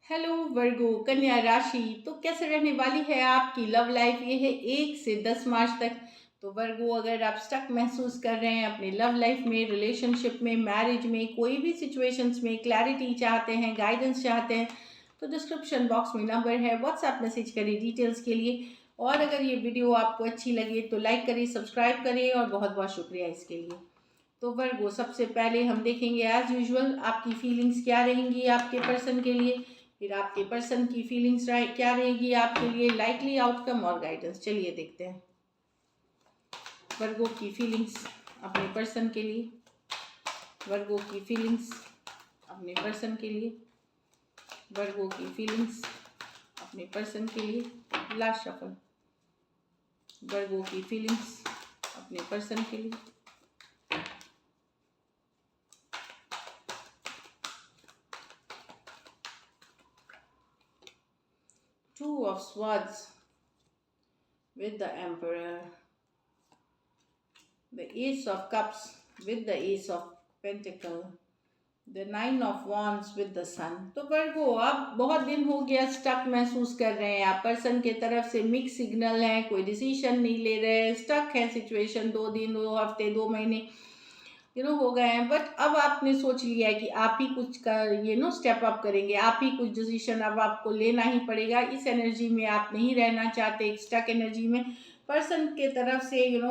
Hello वर्गो कन्या राशि। तो कैसे रहने वाली है आपकी लव लाइफ? ये है 1 से 10 मार्च तक। तो वर्गो, अगर आप स्टक महसूस कर रहे हैं अपने लव लाइफ में, रिलेशनशिप में, मैरिज में, कोई भी सिचुएशंस में क्लैरिटी चाहते हैं, गाइडेंस चाहते हैं, तो डिस्क्रिप्शन बॉक्स में नंबर है, व्हाट्सएप मैसेज करिए डिटेल्स के लिए। और अगर ये वीडियो आपको अच्छी लगे तो लाइक करिए, सब्सक्राइब करिए, और बहुत बहुत शुक्रिया इसके लिए। तो वर्गो, सबसे पहले हम देखेंगे एज यूजुअल आपकी फीलिंग्स क्या रहेंगी आपके पर्सन के लिए, फिर आपके पर्सन की फीलिंग्स क्या रहेगी आपके लिए, लाइकली आउटकम और गाइडेंस। चलिए देखते हैं वर्गो की फीलिंग्स अपने पर्सन के लिए। वर्गो की फीलिंग्स अपने पर्सन के लिए। वर्गो की फीलिंग्स अपने पर्सन के लिए। Last shuffle. वर्गो की फीलिंग्स अपने पर्सन के लिए। Two of Swords with the Emperor. The Ace of Cups with the Ace of Pentacle. The Nine of Wands with the Sun. तो वर्गो, आप बहुत दिन हो गया स्टक महसूस कर रहे हैं। आप पर्सन के तरफ से मिक्स सिग्नल है, कोई डिसीजन नहीं ले रहे हैं, स्टक है सिचुएशन। 2 दिन, 2 हफ्ते, 2 महीने हो गए हैं। बट अब आपने सोच लिया है कि आप ही कुछ कर स्टेप अप करेंगे, आप ही कुछ डिसीजन अब आपको लेना ही पड़ेगा। इस एनर्जी में आप नहीं रहना चाहते, एक स्टक एनर्जी में। पर्सन के तरफ से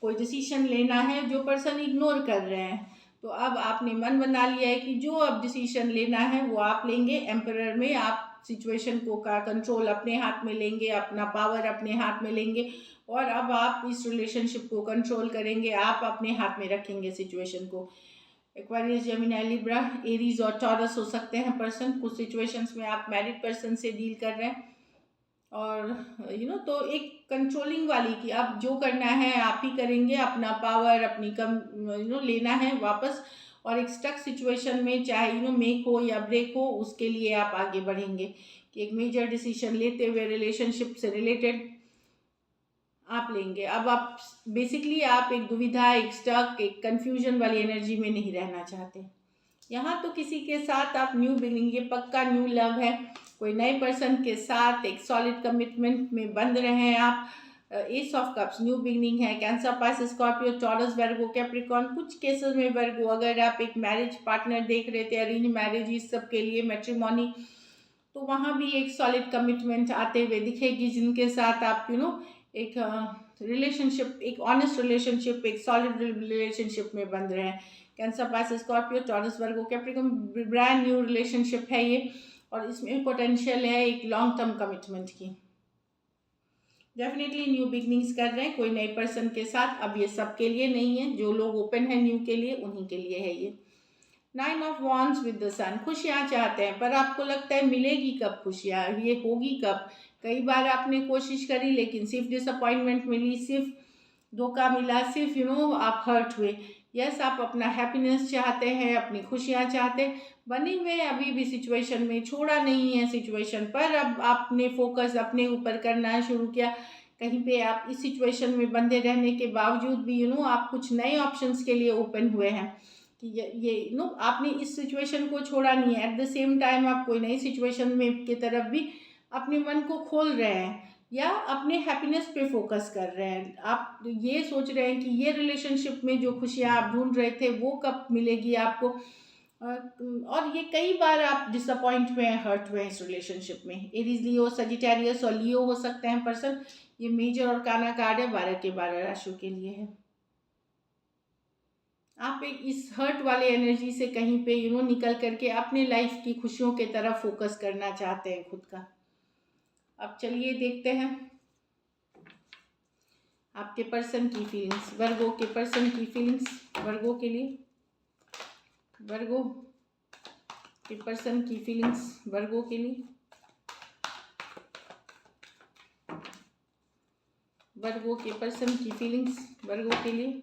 कोई डिसीजन लेना है जो पर्सन इग्नोर कर रहे हैं। तो अब आपने मन बना लिया है कि जो अब डिसीजन लेना है वो आप लेंगे। एम्परर में आप सिचुएशन को का कंट्रोल अपने हाथ में लेंगे, अपना पावर अपने हाथ में लेंगे, और अब आप इस रिलेशनशिप को कंट्रोल करेंगे, आप अपने हाथ में रखेंगे सिचुएशन को। एक्वेरियस, जेमिनी, लिब्रा, एरीज और टॉरस हो सकते हैं पर्सन। कुछ सिचुएशंस में आप मैरिड पर्सन से डील कर रहे हैं, और तो एक कंट्रोलिंग वाली कि आप जो करना है आप ही करेंगे, अपना पावर अपनी कम लेना है वापस। और एक स्टक सिचुएशन में चाहे मेक हो या ब्रेक हो, उसके लिए आप आगे बढ़ेंगे कि एक मेजर डिसीजन लेते हुए रिलेशनशिप से रिलेटेड आप लेंगे। अब आप बेसिकली आप एक दुविधा, एक स्टक, एक कंफ्यूजन वाली एनर्जी में नहीं रहना चाहते। यहाँ तो किसी के साथ आप न्यू बिगिनिंग, ये पक्का न्यू लव है। कोई नए पर्सन के साथ एक सॉलिड कमिटमेंट में बंध रहे हैं आप। S of cups new beginning है। कैंसर, पाइसेस, स्कॉर्पियो, टॉरस, वर्गो, कैप्रिकॉर्न। कुछ केसेस में वर्गो, अगर आप एक मैरिज पार्टनर देख रहे थे, अरेंज मैरिज, इस सब के लिए मैट्रिमोनी, तो वहाँ भी एक सॉलिड कमिटमेंट आते हुए दिखेगी, जिनके साथ आप एक रिलेशनशिप, एक ऑनेस्ट रिलेशनशिप, एक सॉलिड रिलेशनशिप में बंध रहे हैं। कैंसर, पाइसेस, स्कॉर्पियो, टॉरस, वर्गो, कैप्रिकॉर्न, ब्रांड न्यू रिलेशनशिप है ये, और इसमें पोटेंशियल है एक लॉन्ग टर्म कमिटमेंट की। डेफिनेटली न्यू बिगनिंग्स कर रहे हैं कोई नए पर्सन के साथ। अब ये सबके लिए नहीं है, जो लोग ओपन है न्यू के लिए उन्हीं के लिए है ये। 9 of Wands विद द सन। खुशियाँ चाहते हैं, पर आपको लगता है मिलेगी कब खुशियाँ, ये होगी कब। कई बार आपने कोशिश करी लेकिन सिर्फ डिसअपॉइंटमेंट मिली, सिर्फ धोखा मिला, सिर्फ आप हर्ट हुए। यस, आप अपना हैप्पीनेस चाहते हैं, अपनी खुशियाँ चाहते हैं, बने हुए हैं अभी भी सिचुएशन में, छोड़ा नहीं है सिचुएशन, पर अब आपने फोकस अपने ऊपर करना शुरू किया। कहीं पे आप इस सिचुएशन में बंधे रहने के बावजूद भी आप कुछ नए ऑप्शंस के लिए ओपन हुए हैं कि ये आपने इस सिचुएशन को छोड़ा नहीं है। एट द सेम टाइम आप कोई नई सिचुएशन में की तरफ भी अपने मन को खोल रहे हैं, या अपने हैप्पीनेस पे फोकस कर रहे हैं। आप ये सोच रहे हैं कि ये रिलेशनशिप में जो खुशियाँ आप ढूंढ रहे थे वो कब मिलेगी आपको। और ये कई बार आप डिसअपॉइंट हुए हैं, हर्ट हुए हैं इस रिलेशनशिप में। एरीज, लियो, सजिटेरियस और लियो हो सकते हैं पर्सन। ये मेजर और काना कार्ड है, 12 के 12 राशियों के लिए है। आप एक इस हर्ट वाले एनर्जी से कहीं पे निकल करके अपने लाइफ की खुशियों के तरफ फोकस करना चाहते हैं खुद का। अब चलिए देखते हैं आपके पर्सन की फीलिंग्स, वर्गो के पर्सन की फीलिंग्स वर्गो के लिए। वर्गो के पर्सन की फीलिंग्स वर्गो के लिए। वर्गो के पर्सन की फीलिंग्स वर्गो के लिए।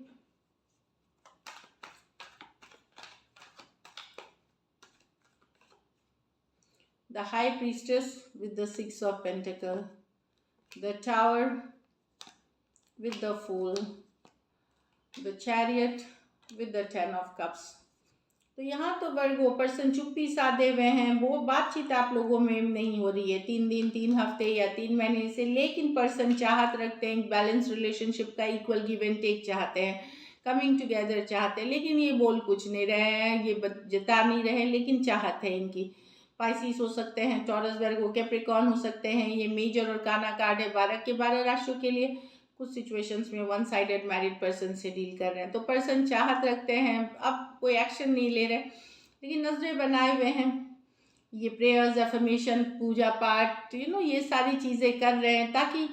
The High Priestess with the 6 of Pentacles. The Tower with the Fool. The Chariot with the 10 of Cups. तो यहाँ तो वर्गो पर्सन चुप्पी साधे हुए हैं, वो बातचीत आप लोगों में नहीं हो रही है 3 दिन 3 हफ्ते या 3 महीने से, लेकिन पर्सन चाहत रखते हैं बैलेंस रिलेशनशिप का, इक्वल गिव एंड टेक चाहते हैं, कमिंग टुगेदर चाहते हैं, लेकिन ये बोल कुछ नहीं रहे हैं, ये जता नहीं रहे, लेकिन चाहत है इनकी। पाइसिस हो सकते हैं, टॉरस वर्गो कैप्रिकॉर्न हो सकते हैं, ये मेजर और काना कार्ड है 12 के 12 राशियों के लिए। कुछ सिचुएशंस में वन साइडेड मैरिड पर्सन से डील कर रहे हैं, तो पर्सन चाहत रखते हैं, अब कोई एक्शन नहीं ले रहे, लेकिन नजरें बनाए हुए हैं, ये प्रेयर्स एफर्मेशन पूजा पाठ ये सारी चीज़ें कर रहे हैं, ताकि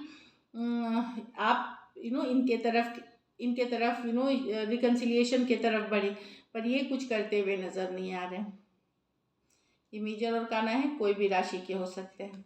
आप इनके तरफ रिकन्सिलिएशन के तरफ बढ़े, पर ये कुछ करते हुए नज़र नहीं आ रहे हैं। ये मेजर और काना है, कोई भी राशि के हो सकते हैं।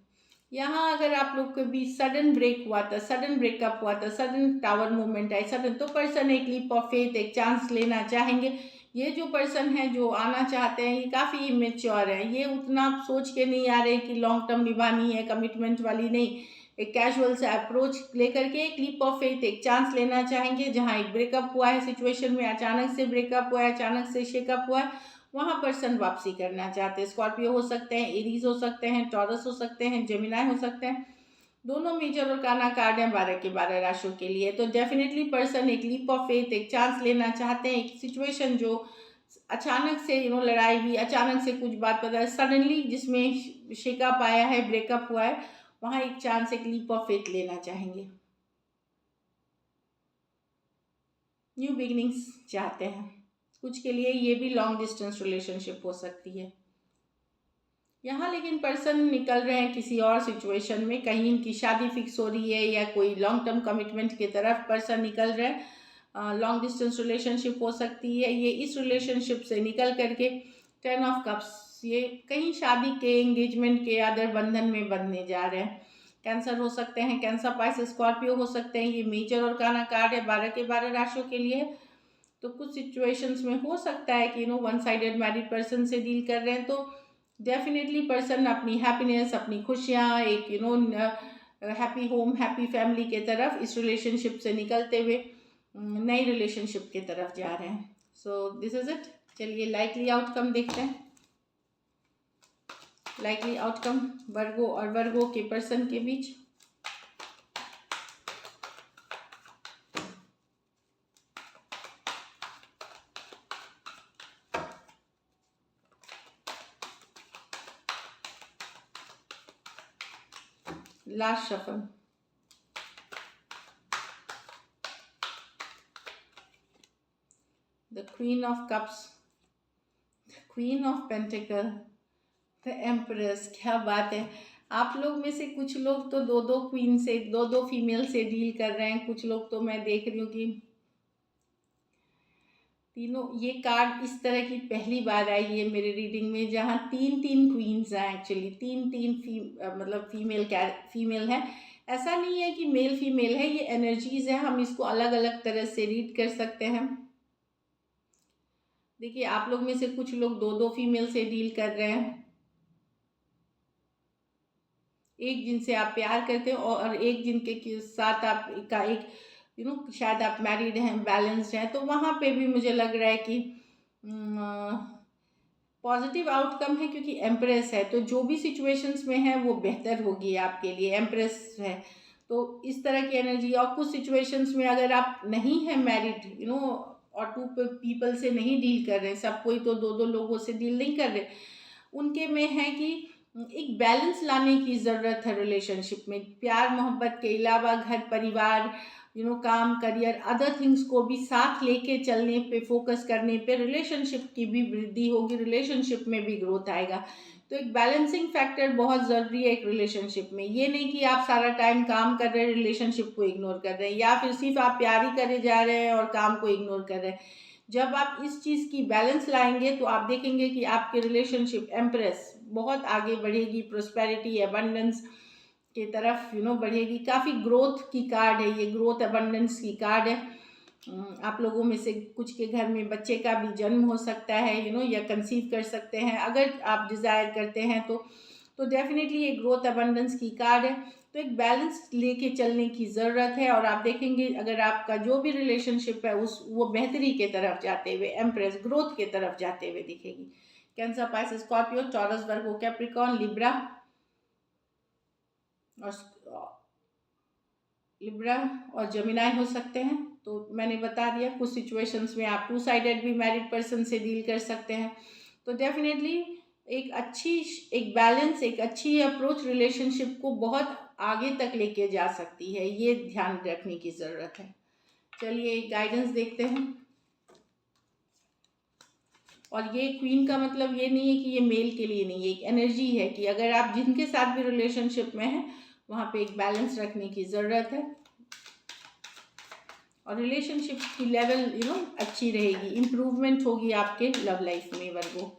यहाँ अगर आप लोग के बीच सडन ब्रेक हुआ था, सडन ब्रेकअप हुआ था, सडन टावर मूवमेंट है सडन, तो पर्सन एक लीप ऑफ फेथ, एक चांस लेना चाहेंगे। ये जो पर्सन है जो आना चाहते हैं, ये काफ़ी इमेच्योर है, ये उतना सोच के नहीं आ रहे कि लॉन्ग टर्म निभानी है, कमिटमेंट वाली नहीं, एक कैजुअल से अप्रोच लेकर के एक लीप ऑफ फेथ, एक चांस लेना चाहेंगे। जहाँ एक ब्रेकअप हुआ है सिचुएशन में, अचानक से ब्रेकअप हुआ है, अचानक से शेकअप हुआ है, वहाँ पर्सन वापसी करना चाहते हैं। स्कॉर्पियो हो सकते हैं, एरीज हो सकते हैं, टॉरस हो सकते हैं, जेमिनाई हो सकते हैं। दोनों मेजर और काना कार्ड हैं 12 के 12 राशियों के लिए। तो डेफिनेटली पर्सन एक लीप ऑफ फेथ, एक चांस लेना चाहते हैं। एक सिचुएशन जो अचानक से लड़ाई हुई, अचानक से कुछ बात पता है, सडनली जिसमें शेकअप आया है, ब्रेकअप हुआ है, वहाँ एक चांस, एक लीप ऑफ फेथ लेना चाहेंगे। न्यू बिगिनिंग्स चाहते हैं। कुछ के लिए ये भी लॉन्ग डिस्टेंस रिलेशनशिप हो सकती है यहाँ, लेकिन पर्सन निकल रहे हैं किसी और सिचुएशन में, कहीं इनकी शादी फिक्स हो रही है या कोई लॉन्ग टर्म कमिटमेंट की तरफ पर्सन निकल रहे हैं। लॉन्ग डिस्टेंस रिलेशनशिप हो सकती है, ये इस रिलेशनशिप से निकल करके 10 ऑफ कप्स, ये कहीं शादी के, एंगेजमेंट के आदर बंधन में बंधने जा रहे हैं। कैंसर हो सकते हैं, कैंसर पाइसेस स्कॉर्पियो हो सकते हैं। ये मेजर और काना कार्ड है 12 के 12 राशियों के लिए। तो कुछ सिचुएशंस में हो सकता है कि वन साइडेड मैरिड पर्सन से डील कर रहे हैं, तो डेफिनेटली पर्सन अपनी हैप्पीनेस, अपनी खुशियाँ, एक हैप्पी होम, हैप्पी फैमिली के तरफ इस रिलेशनशिप से निकलते हुए नई रिलेशनशिप के तरफ जा रहे हैं। So this is it. चलिए लाइकली आउटकम देखते हैं। लाइकली आउटकम वर्गो और वर्गो के पर्सन के बीच। Last shuffle, the queen of cups, the queen of pentacles, the empress. क्या बात है, आप लोग में से कुछ लोग तो दो दो क्वीन से, दो दो फीमेल से डील कर रहे हैं। कुछ लोग तो मैं देख रही हूँ कि तीनों, ये कार्ड इस तरह की पहली बार आई है मेरे रीडिंग में, जहाँ 3 क्वींस हैं। एक्चुअली 3 मतलब फीमेल है। ऐसा नहीं है कि मेल फीमेल है, ये एनर्जीज है, हम इसको अलग अलग तरह से रीड कर सकते हैं। देखिए आप लोग में से कुछ लोग दो दो फीमेल से डील कर रहे हैं, एक जिनसे आप प्यार करते हैं और एक जिनके साथ आप का एक शायद आप मैरिड हैं, बैलेंस्ड हैं। तो वहाँ पे भी मुझे लग रहा है कि पॉजिटिव आउटकम है, क्योंकि एम्प्रेस है, तो जो भी सिचुएशंस में है वो बेहतर होगी आपके लिए। एम्प्रेस है तो इस तरह की एनर्जी। और कुछ सिचुएशंस में अगर आप नहीं है मैरिड और 2 पीपल से नहीं डील कर रहे, सब कोई तो दो दो लोगों से डील नहीं कर रहे, उनके में है कि एक बैलेंस लाने की ज़रूरत है रिलेशनशिप में। प्यार मोहब्बत के अलावा घर परिवार, काम, करियर, अदर थिंग्स को भी साथ लेके चलने पे, फोकस करने पे रिलेशनशिप की भी वृद्धि होगी, रिलेशनशिप में भी ग्रोथ आएगा। तो एक बैलेंसिंग फैक्टर बहुत ज़रूरी है एक रिलेशनशिप में। ये नहीं कि आप सारा टाइम काम कर रहे हैं, रिलेशनशिप को इग्नोर कर रहे हैं, या फिर सिर्फ आप प्यार ही करे जा रहे हैं और काम को इग्नोर कर रहे हैं। जब आप इस चीज़ की बैलेंस लाएंगे तो आप देखेंगे कि आपकी रिलेशनशिप एम्प्रेस बहुत आगे बढ़ेगी, प्रोस्पेरिटी, अबंडेंस के तरफ बढ़ेगी। काफ़ी ग्रोथ की कार्ड है ये, ग्रोथ अबंडेंस की कार्ड है। आप लोगों में से कुछ के घर में बच्चे का भी जन्म हो सकता है, या कंसीव कर सकते हैं अगर आप डिज़ायर करते हैं तो। तो डेफिनेटली ये ग्रोथ अबंडेंस की कार्ड है, तो एक बैलेंस लेके चलने की ज़रूरत है। और आप देखेंगे अगर आपका जो भी रिलेशनशिप है वो बेहतरी के तरफ जाते हुए, एम्प्रेस ग्रोथ के तरफ जाते हुए दिखेगी। कैंसर, पाइसेस, स्कॉर्पियो, टॉरस, वर्गो, कैप्रिकॉर्न, लिब्रा और जमिनाई हो सकते हैं। तो मैंने बता दिया कुछ सिचुएशंस में आप टू साइडेड भी मैरिड पर्सन से डील कर सकते हैं। तो डेफिनेटली एक बैलेंस, एक अच्छी अप्रोच रिलेशनशिप को बहुत आगे तक लेके जा सकती है, ये ध्यान रखने की ज़रूरत है। चलिए एक गाइडेंस देखते हैं। और ये क्वीन का मतलब ये नहीं है कि ये मेल के लिए नहीं है, एक एनर्जी है कि अगर आप जिनके साथ भी रिलेशनशिप में हैं वहाँ पे एक बैलेंस रखने की ज़रूरत है और रिलेशनशिप की लेवल अच्छी रहेगी, इम्प्रूवमेंट होगी आपके लव लाइफ में वर्गो।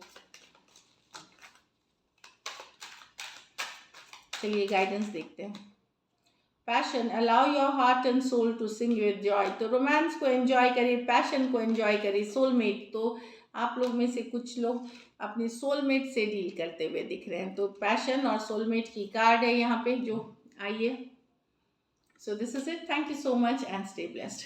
चलिए गाइडेंस देखते हैं। Passion, allow your heart and soul to sing with joy. तो रोमांस को एंजॉय करिए, पैशन को एंजॉय करिए। सोलमेट, तो आप लोग में से कुछ लोग अपने सोलमेट से डील करते हुए दिख रहे हैं, तो पैशन और सोलमेट की कार्ड है यहाँ पे जो आई है। So this is it, thank you so much and stay blessed.